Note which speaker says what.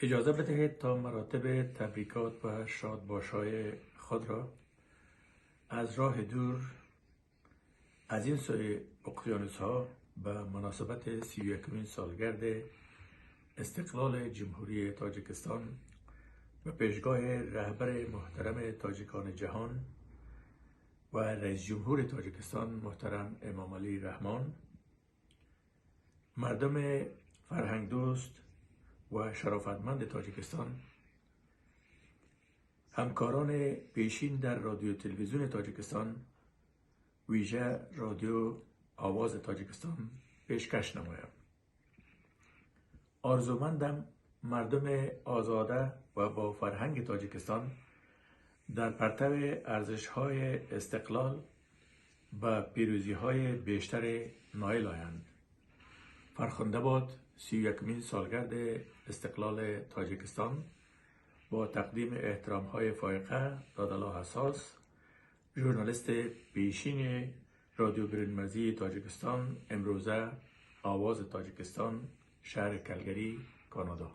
Speaker 1: اجازه بدهید تا مراتب تبریکات و شادباشای خود را از راه دور از این سوی اقیانوس ها به مناسبت 31مین سالگرد استقلال جمهوری تاجیکستان و پیشگاه رهبر محترم تاجیکان جهان و رئیس جمهور تاجیکستان محترم امام علی رحمان، مردم فرهنگ دوست و شرافتمند تاجیکستان، همکاران پیشین در رادیو تلویزیون تاجیکستان ویژه رادیو آواز تاجیکستان پیشکش نمایم. آرزومندم مردم آزاده و با فرهنگ تاجیکستان در پرتو ارزش‌های استقلال و پیروزی‌های بیشتر نائل آیند. فرخنده باد 31مین سالگرد استقلال تاجیکستان. با تقدیم احترام‌های فائقه دادالله حساس، ژورنالیست پیشین رادیو گرینمرزی تاجیکستان، امروزه آواز تاجیکستان، شهر کلگری، کانادا.